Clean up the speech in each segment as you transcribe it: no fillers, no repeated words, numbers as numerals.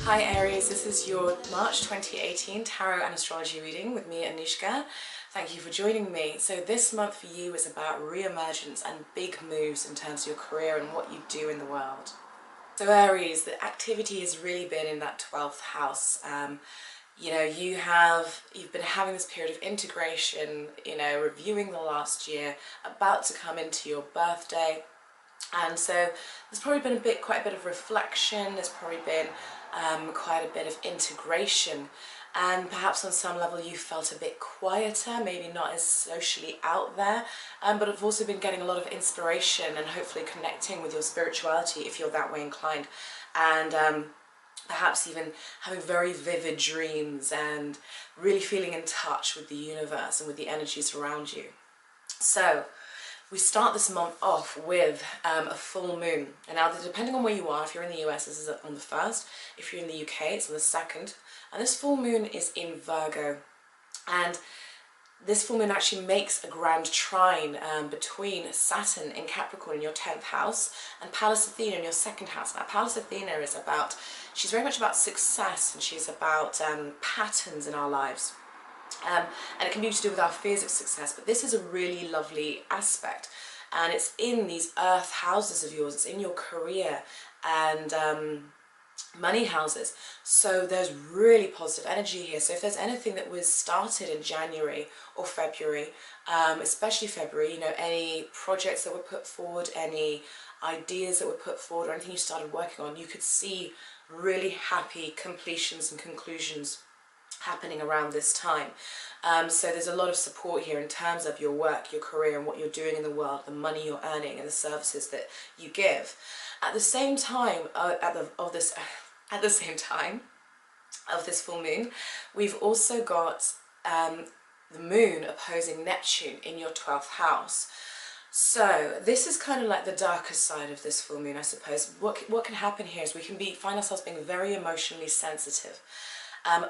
Hi Aries, this is your March 2018 Tarot and Astrology reading with me, Anushka. Thank you for joining me. So this month for you is about re-emergence and big moves in terms of your career and what you do in the world. So Aries, the activity has really been in that 12th house. You've been having this period of integration, reviewing the last year, about to come into your birthday. And so there's probably been quite a bit of reflection, there's probably been quite a bit of integration, and perhaps on some level you felt a bit quieter, maybe not as socially out there, but I've also been getting a lot of inspiration and hopefully connecting with your spirituality if you're that way inclined, and perhaps even having very vivid dreams and really feeling in touch with the universe and with the energies around you. So we start this month off with a full moon. And now, depending on where you are, if you're in the US, this is on the 1st. If you're in the UK, it's on the 2nd. And this full moon is in Virgo. And this full moon actually makes a grand trine between Saturn in Capricorn in your 10th house and Pallas Athena in your 2nd house. Now, Pallas Athena is she's very much about success, and she's about patterns in our lives. And it can be to do with our fears of success, but this is a really lovely aspect, and it's in these earth houses of yours, it's in your career and money houses, so there's really positive energy here. So if there's anything that was started in January or February, especially February, any projects that were put forward, any ideas that were put forward, or anything you started working on, you could see really happy completions and conclusions happening around this time. So there's a lot of support here in terms of your work, your career, and what you're doing in the world, the money you're earning and the services that you give. At the same time of this full moon, we've also got the moon opposing Neptune in your 12th house. So this is kind of like the darker side of this full moon, I suppose. What can happen here is we can find ourselves being very emotionally sensitive.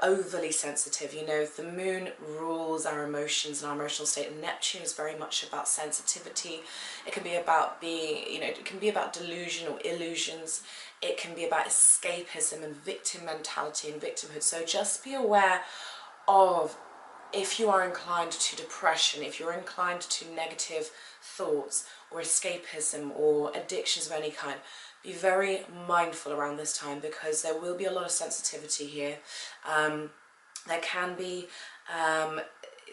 Overly sensitive. The moon rules our emotions and our emotional state, and Neptune is very much about sensitivity. It can be about it can be about delusion or illusions. It can be about escapism and victim mentality and victimhood. So just be aware of if you are inclined to depression, if you're inclined to negative thoughts or escapism or addictions of any kind. Be very mindful around this time, because there will be a lot of sensitivity here. There can be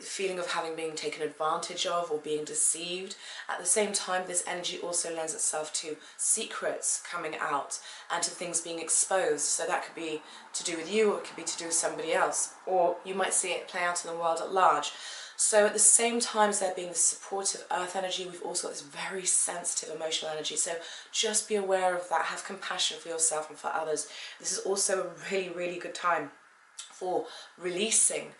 feeling of having been taken advantage of or being deceived. At the same time, this energy also lends itself to secrets coming out and to things being exposed. So that could be to do with you, or it could be to do with somebody else, or you might see it play out in the world at large. So at the same time as there being this supportive earth energy, we've also got this very sensitive emotional energy. So just be aware of that. Have compassion for yourself and for others. This is also a really, really good time for releasing.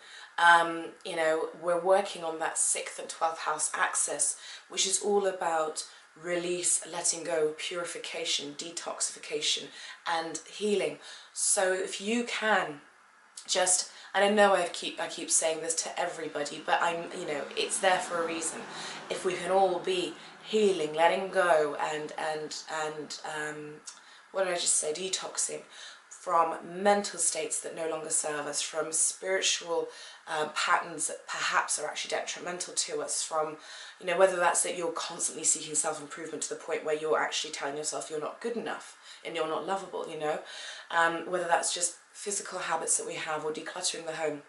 We're working on that 6th and 12th house axis, which is all about release, letting go, purification, detoxification, and healing. So if you can just, and I know I keep saying this to everybody, but it's there for a reason. If we can all be healing, letting go, and what did I just say? Detoxing from mental states that no longer serve us, from spiritual patterns that perhaps are actually detrimental to us, from whether that's that you're constantly seeking self-improvement to the point where you're actually telling yourself you're not good enough and you're not lovable, whether that's just physical habits that we have or decluttering the home.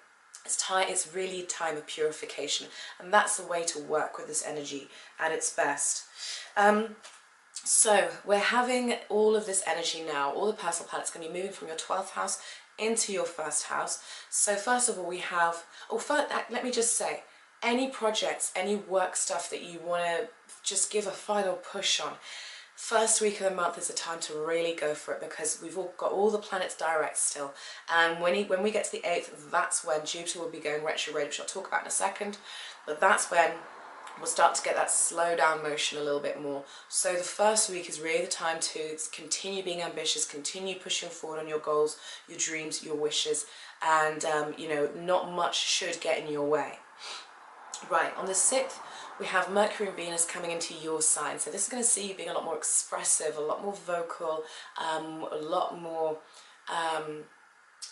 It's really time of purification, and that's the way to work with this energy at its best. So we're having all of this energy now, all the personal planets going to be moving from your 12th house into your 1st house. So first of all we have, let me just say, any projects, any work stuff that you want to just give a final push on, first week of the month is the time to really go for it, because we've all got all the planets direct still, and when we get to the 8th, that's when Jupiter will be going retrograde, which I'll talk about in a second, but that's when we'll start to get that slow down motion a little bit more. So the first week is really the time to continue being ambitious, continue pushing forward on your goals, your dreams, your wishes, and not much should get in your way. Right, on the 6th, we have Mercury and Venus coming into your sign. So this is going to see you being a lot more expressive, a lot more vocal, a lot more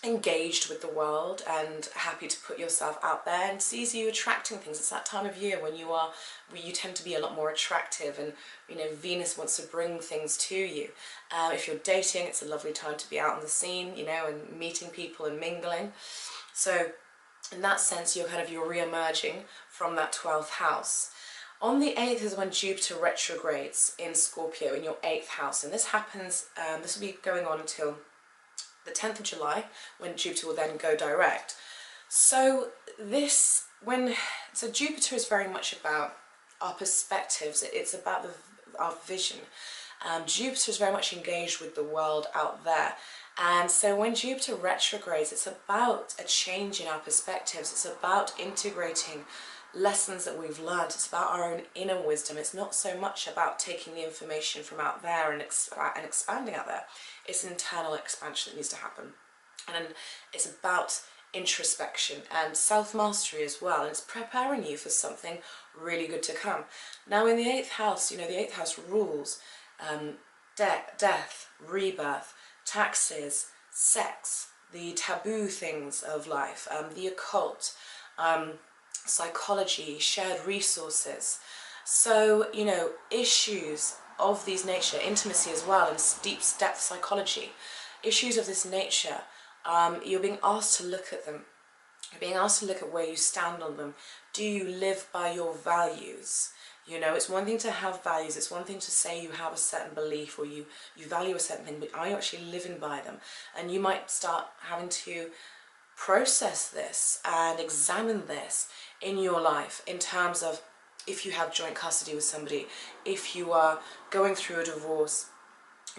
engaged with the world and happy to put yourself out there, and sees you attracting things. It's that time of year when you tend to be a lot more attractive, and you know, Venus wants to bring things to you. If you're dating, it's a lovely time to be out on the scene, you know, and meeting people and mingling. So in that sense, you're re-emerging from that 12th house. On the 8th is when Jupiter retrogrades in Scorpio in your 8th house, and this happens, this will be going on until the 10th of July, when Jupiter will then go direct. So Jupiter is very much about our perspectives. It's about our vision. Jupiter is very much engaged with the world out there. And so when Jupiter retrogrades, it's about a change in our perspectives. It's about integrating lessons that we've learned. It's about our own inner wisdom. It's not so much about taking the information from out there and expanding out there. It's an internal expansion that needs to happen. And it's about introspection and self-mastery as well. And it's preparing you for something really good to come. Now in the 8th house, you know, the 8th house rules death, rebirth, taxes, sex, the taboo things of life, the occult, psychology, shared resources. So, you know, issues of these nature, intimacy as well, and deep depth psychology, issues of this nature, you're being asked to look at them. You're being asked to look at where you stand on them. Do you live by your values? You know, it's one thing to have values, it's one thing to say you have a certain belief or you value a certain thing, but are you actually living by them? And you might start having to process this and examine this in your life, in terms of if you have joint custody with somebody, if you are going through a divorce,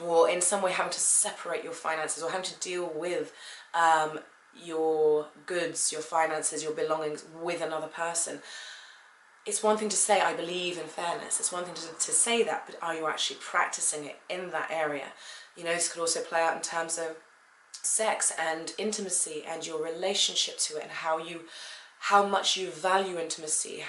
or in some way having to separate your finances, or having to deal with your goods, your finances, your belongings with another person. It's one thing to say, I believe in fairness. It's one thing to say that, but are you actually practicing it in that area? You know, this could also play out in terms of sex and intimacy and your relationship to it, and how much you value intimacy,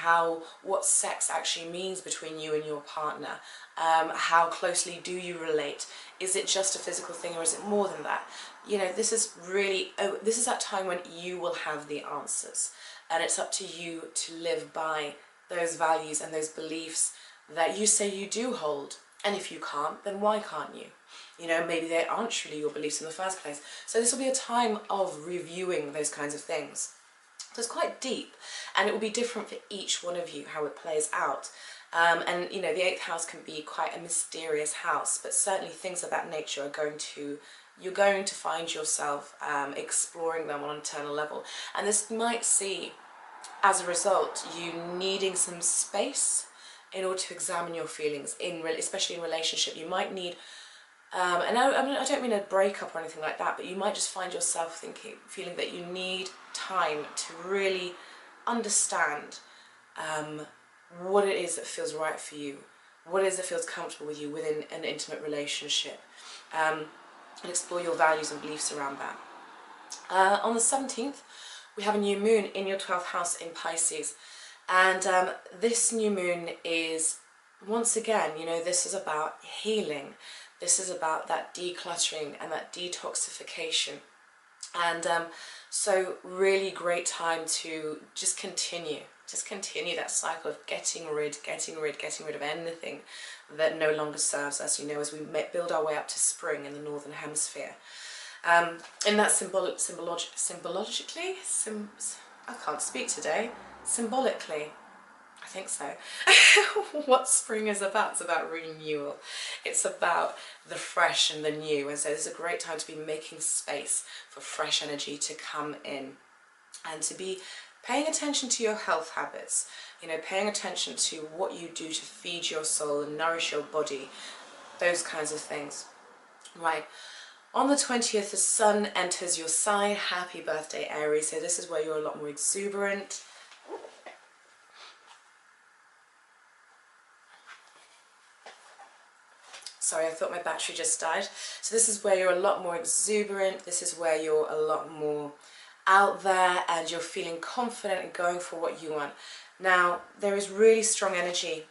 what sex actually means between you and your partner. How closely do you relate? Is it just a physical thing, or is it more than that? You know, this is that time when you will have the answers, and it's up to you to live by those values and those beliefs that you say you do hold. And if you can't, then why can't you? You know, maybe they aren't truly your beliefs in the first place. So this will be a time of reviewing those kinds of things. So it's quite deep, and it will be different for each one of you, how it plays out. And you know, the 8th house can be quite a mysterious house, but certainly things of that nature you're going to find yourself exploring them on an internal level. And this might see, as a result, you needing some space in order to examine your feelings, especially in relationship. You might need, and I don't mean a breakup or anything like that, but you might just find yourself feeling that you need time to really understand what it is that feels right for you, what it is that feels comfortable with you within an intimate relationship, and explore your values and beliefs around that. On the 17th, we have a new moon in your 12th house in Pisces, and this new moon is, once again, you know, this is about healing. This is about that decluttering and that detoxification. And so really great time to just continue that cycle of getting rid of anything that no longer serves us, you know, as we build our way up to spring in the northern hemisphere. In that symbolically, I think so, what spring is about. It's about renewal. It's about the fresh and the new. And so this is a great time to be making space for fresh energy to come in, and to be paying attention to your health habits, you know, paying attention to what you do to feed your soul and nourish your body, those kinds of things. Right. On the 20th, the sun enters your sign. Happy birthday, Aries. So this is where you're a lot more exuberant. Sorry, I thought my battery just died. So this is where you're a lot more exuberant. This is where you're a lot more out there, and you're feeling confident and going for what you want. Now, there is really strong energy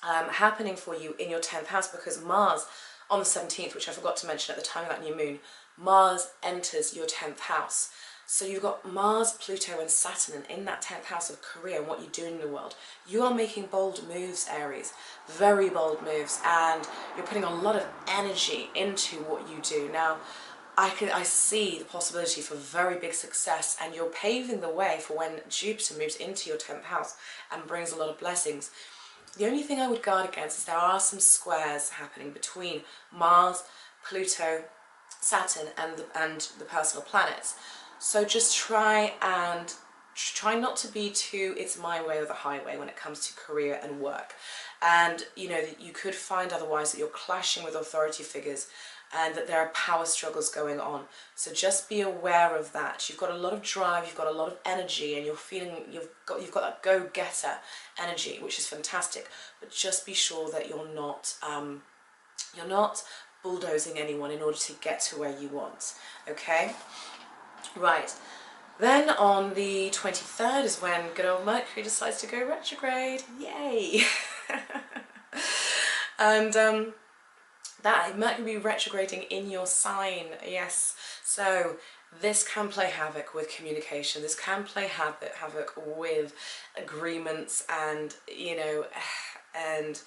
happening for you in your 10th house, because Mars on the 17th, which I forgot to mention at the time of that new moon, Mars enters your 10th house. So you've got Mars, Pluto and Saturn, and in that 10th house of career and what you're doing in the world, you are making bold moves, Aries, very bold moves, and you're putting a lot of energy into what you do. Now, I see the possibility for very big success, and you're paving the way for when Jupiter moves into your 10th house and brings a lot of blessings. The only thing I would guard against is there are some squares happening between Mars, Pluto, Saturn and the personal planets. So just try not to be too it's my way or the highway when it comes to career and work. And you know that you could find otherwise that you're clashing with authority figures and that there are power struggles going on. So just be aware of that. You've got a lot of drive, you've got a lot of energy, and you're feeling you've got that go-getter energy, which is fantastic. But just be sure that you're not bulldozing anyone in order to get to where you want. Okay? Right. Then on the 23rd is when good old Mercury decides to go retrograde. Yay! And that Mercury will be retrograding in your sign, yes. So this can play havoc with communication. This can play havoc with agreements and, you know, and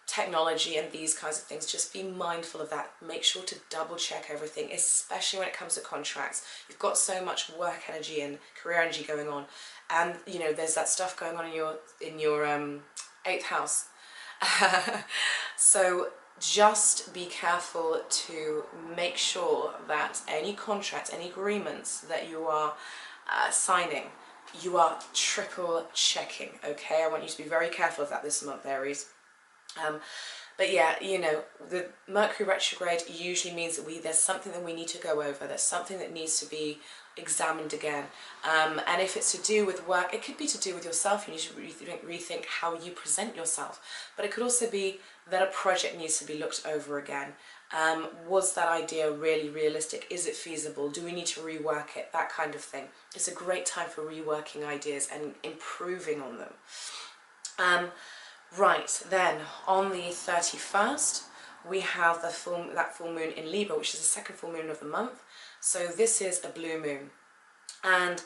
technology and these kinds of things. Just be mindful of that. Make sure to double check everything, especially when it comes to contracts. You've got so much work energy and career energy going on, and you know there's that stuff going on in your 8th house. So just be careful to make sure that any contracts, any agreements that you are signing, you are triple checking. Okay, I want you to be very careful of that this month, Aries. But yeah, you know, the Mercury retrograde usually means that there's something that we need to go over. There's something that needs to be examined again. And if it's to do with work, it could be to do with yourself. You need to rethink how you present yourself. But it could also be that a project needs to be looked over again. Was that idea really realistic? Is it feasible? Do we need to rework it? That kind of thing. It's a great time for reworking ideas and improving on them. Right, then on the 31st we have that full moon in Libra, which is the second full moon of the month. So this is a blue moon, and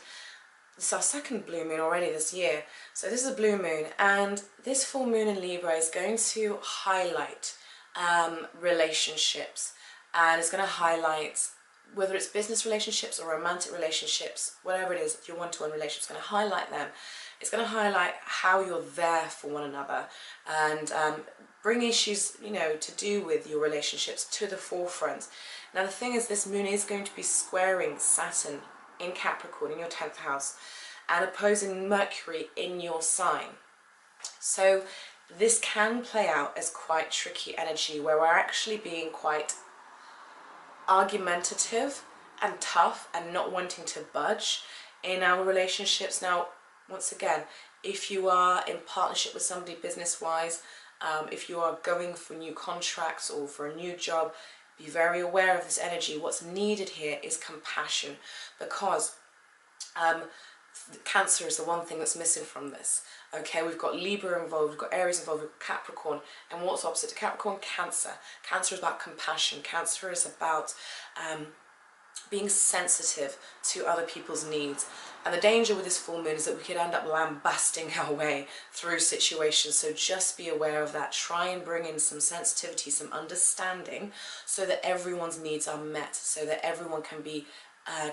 it's our second blue moon already this year. So this is a blue moon, and this full moon in Libra is going to highlight relationships, and it's going to highlight whether it's business relationships or romantic relationships, whatever it is, your one-to-one relationship, it's going to highlight them. It's going to highlight how you're there for one another, and bring issues, you know, to do with your relationships to the forefront. Now the thing is, this moon is going to be squaring Saturn in Capricorn in your 10th house and opposing Mercury in your sign. So this can play out as quite tricky energy where we're actually being quite argumentative and tough and not wanting to budge in our relationships. Now, once again, if you are in partnership with somebody business-wise, if you are going for new contracts or for a new job, be very aware of this energy. What's needed here is compassion, because Cancer is the one thing that's missing from this. Okay, we've got Libra involved, we've got Aries involved, we've got Capricorn, and what's opposite to Capricorn? Cancer. Cancer is about compassion. Cancer is about being sensitive to other people's needs. And the danger with this full moon is that we could end up lambasting our way through situations. So just be aware of that. Try and bring in some sensitivity, some understanding, so that everyone's needs are met, so that everyone can be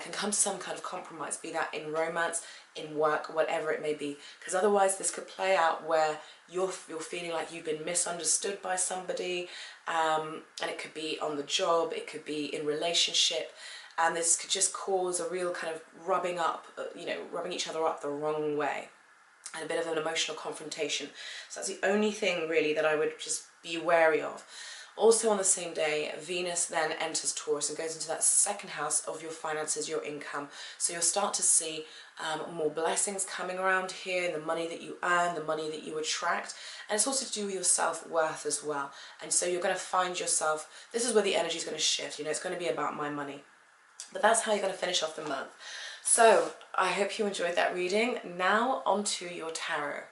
can come to some kind of compromise, be that in romance, in work, whatever it may be. Because otherwise this could play out where you're feeling like you've been misunderstood by somebody, and it could be on the job, it could be in relationship, and this could just cause a real kind of rubbing up, rubbing each other up the wrong way, and a bit of an emotional confrontation. So that's the only thing really that I would just be wary of. Also on the same day, Venus then enters Taurus and goes into that second house of your finances, your income. So you'll start to see more blessings coming around here, the money that you earn, the money that you attract. And it's also to do with your self-worth as well. And so you're going to find yourself, this is where the energy is going to shift, it's going to be about my money. But that's how you're going to finish off the month. So I hope you enjoyed that reading. Now onto your tarot.